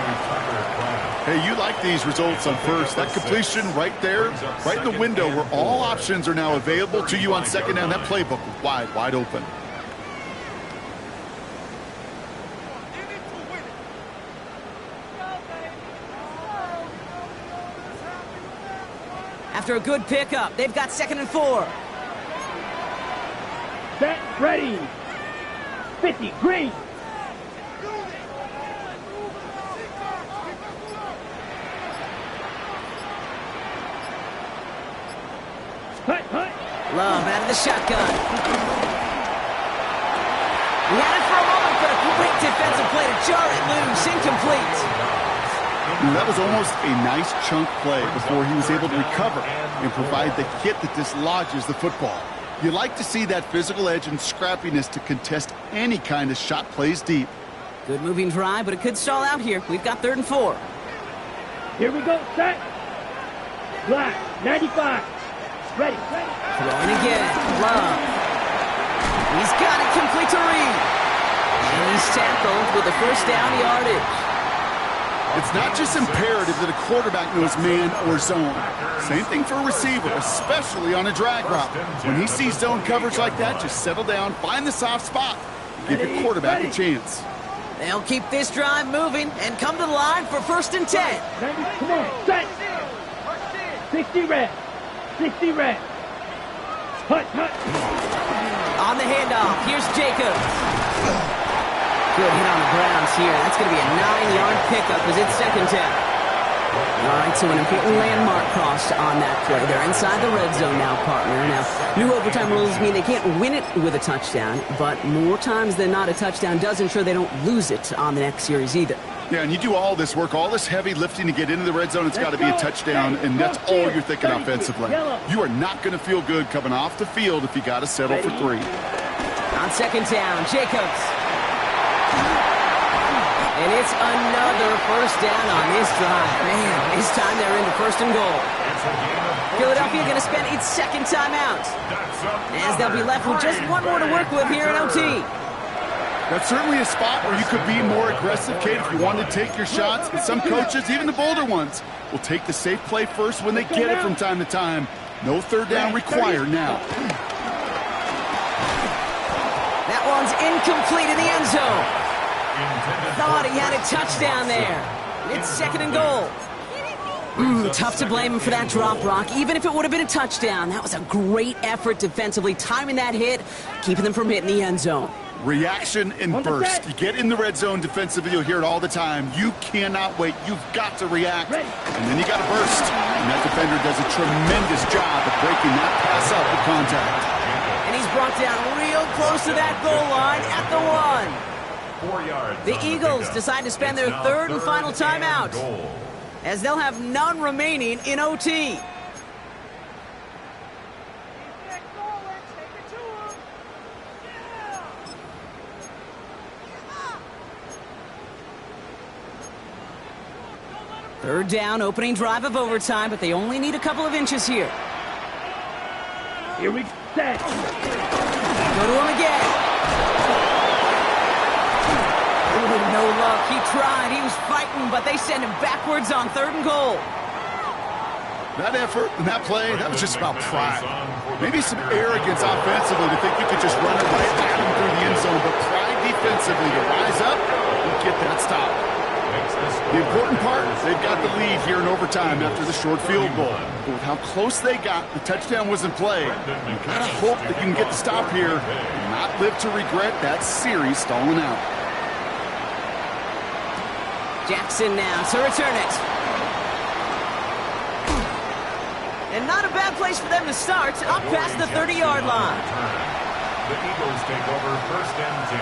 Hey, you like these results on first. That completion right there, right in the window where all options are now available to you on second down. That playbook wide open. After a good pickup, they've got 2nd and 4. Set. Ready. 50. Green. Love out of the shotgun. He had it for a moment, but a great defensive play to jar it loose. Incomplete. That was almost a nice chunk play before he was able to recover and provide the hit that dislodges the football. You like to see that physical edge and scrappiness to contest any kind of shot plays deep. Good moving drive, but it could stall out here. We've got 3rd and 4. Here we go. Set. Black. 95. Ready. Throwing again. Love. He's got it complete to Reed. And he's tackled with the first down yardage. It's not just imperative that a quarterback knows man or zone. Same thing for a receiver, especially on a drag route. When he sees zone coverage like that, just settle down, find the soft spot, give your quarterback a chance. They'll keep this drive moving and come to the line for 1st and 10. Come on. Set. 60 red. 60 red. Hut. On the handoff, here's Jacobs. Good hit on the grounds here. That's going to be a 9-yard pickup as it's 2nd down. All right, so an important landmark crossed on that play. They're inside the red zone now, partner. Now, new overtime rules mean they can't win it with a touchdown, but more times than not, a touchdown does ensure they don't lose it on the next series either. Yeah, and you do all this work, all this heavy lifting to get into the red zone. It's got to be a touchdown, and that's all you're thinking offensively. You are not going to feel good coming off the field if you got to settle for 3. On 2nd down, Jacobs. And it's another first down on this drive. Man, this time they're into 1st and goal. Philadelphia going to spend its 2nd timeout, as they'll be left with just one more to work with here in OT. That's certainly a spot where you could be more aggressive, Kate, if you wanted to take your shots. And some coaches, even the bolder ones, will take the safe play first when they get it from time to time. No 3rd down required now. That one's incomplete in the end zone. Thought he had a touchdown there. It's 2nd and goal. Tough to blame him for that drop, Brock. Even if it would have been a touchdown, that was a great effort defensively, timing that hit, keeping them from hitting the end zone. Reaction and burst. You get in the red zone defensively, you'll hear it all the time. You cannot wait. You've got to react. And then you got to burst. And that defender does a tremendous job of breaking that pass up with contact. And he's brought down real close to that goal line at the 1. 4 yards. The Eagles decide to spend their 3rd and final timeout, as they'll have none remaining in OT. Third down, opening drive of overtime, but they only need a couple of inches here. Here we set. Go to him again. Ooh, no luck. He tried. He was fighting, but they send him backwards on 3rd and goal. That effort and that play, that was just about pride. Maybe some arrogance offensively to think you could just run it right at him through the end zone, but pride defensively to rise up and get that stop. The important part is they've got the lead here in overtime after the short field goal. But with how close they got, the touchdown was in play. You gotta hope that you can get the stop here and not live to regret that series stalling out. Jackson now to return it. And not a bad place for them to start, up past the 30-yard line. The Eagles take over 1st and 10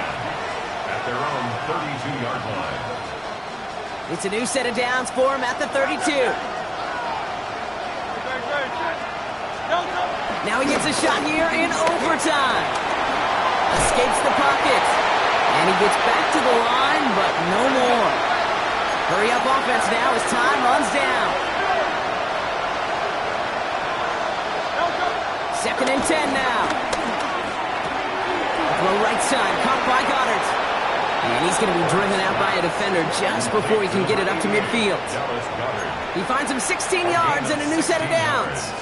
at their own 32-yard line. It's a new set of downs for him at the 32. Now he gets a shot here in overtime. Escapes the pocket. And he gets back to the line, but no more. Hurry up offense now as time runs down. 2nd and 10 now. Throw right side, caught by Goddard. And he's going to be driven out by a defender just before he can get it up to midfield. He finds him 16 yards and a new set of downs.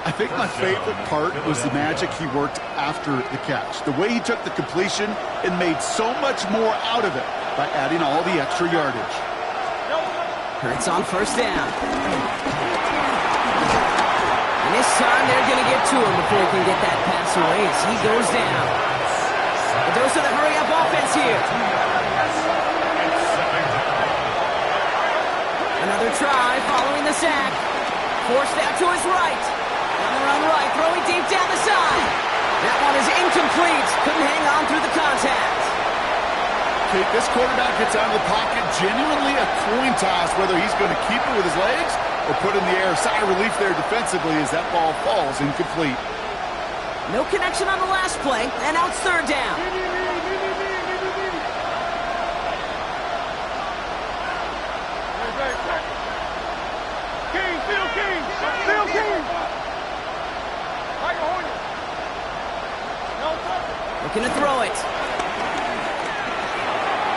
I think my favorite part was the magic he worked after the catch. The way he took the completion and made so much more out of it by adding all the extra yardage. Hurts on 1st down. And this time they're going to get to him before he can get that pass away as he goes down. The dose of the hurry-up offense here. Another try following the sack. Forced out to his right. On the run right, throwing deep down the side. That one is incomplete. Couldn't hang on through the contact. Kate, this quarterback gets out of the pocket, genuinely a coin toss whether he's going to keep it with his legs or put in the air. Sigh of relief there defensively as that ball falls incomplete. No connection on the last play, and now it's 3rd down. Looking to throw it.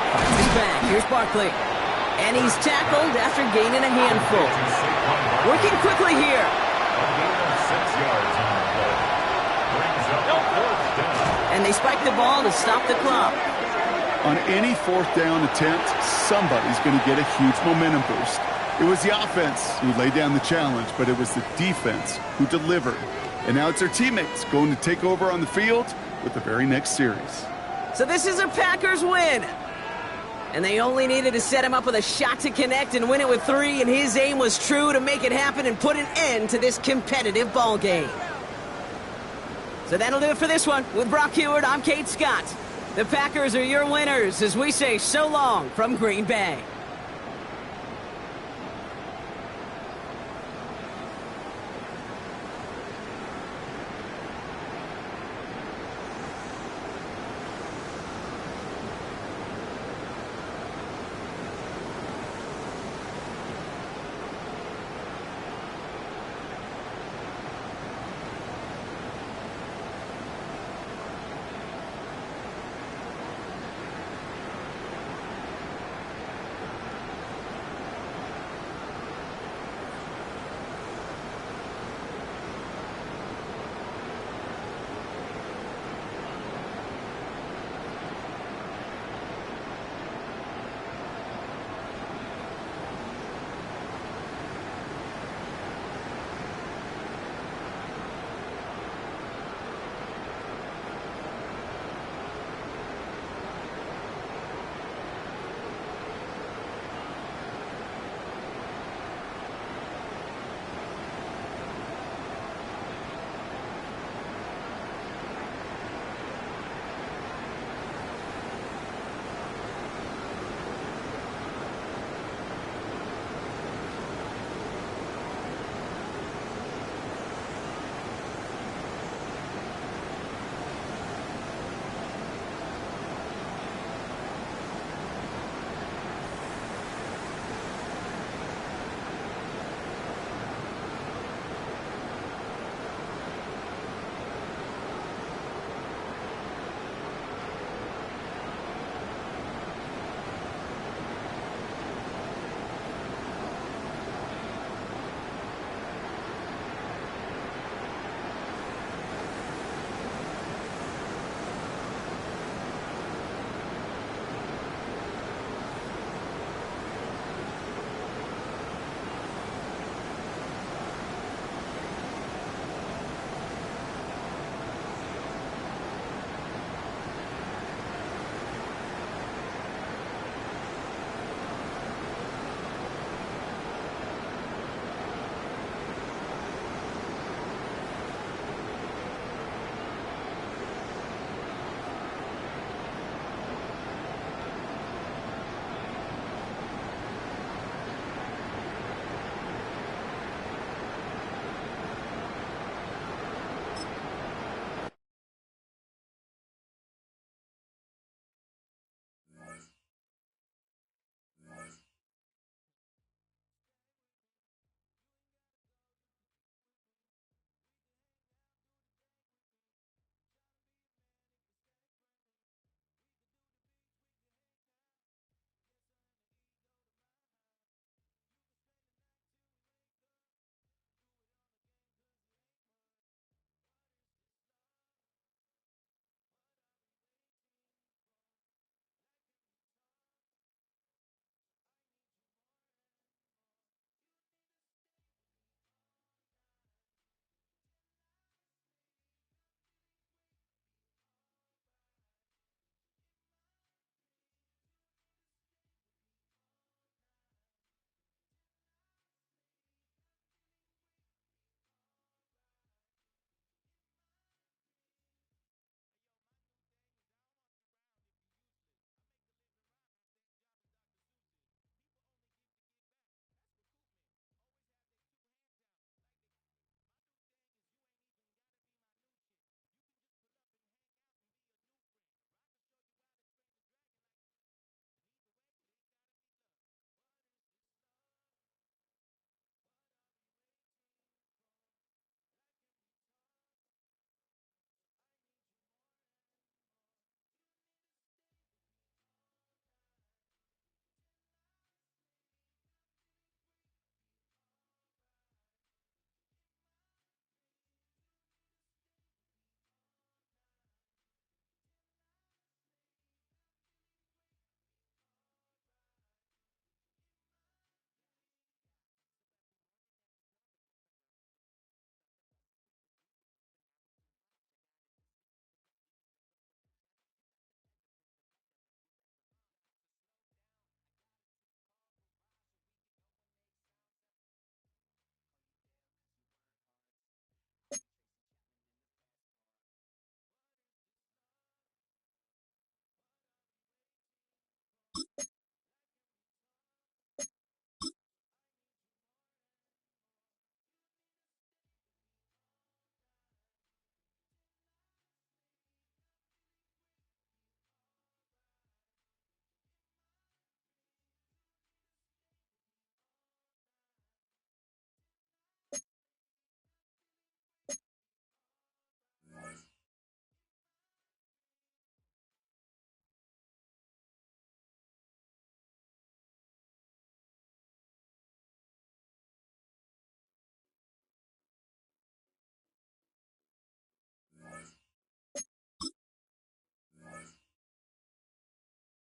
Finds his back. Here's Barkley. And he's tackled after gaining a handful. Working quickly here. And they spike the ball to stop the clock. On any 4th down attempt, somebody's going to get a huge momentum boost. It was the offense who laid down the challenge, but it was the defense who delivered. And now it's their teammates going to take over on the field with the very next series. So this is a Packers win. And they only needed to set him up with a shot to connect and win it with 3, and his aim was true to make it happen and put an end to this competitive ball game. So that'll do it for this one. With Brock Heward, I'm Kate Scott. The Packers are your winners as we say so long from Green Bay.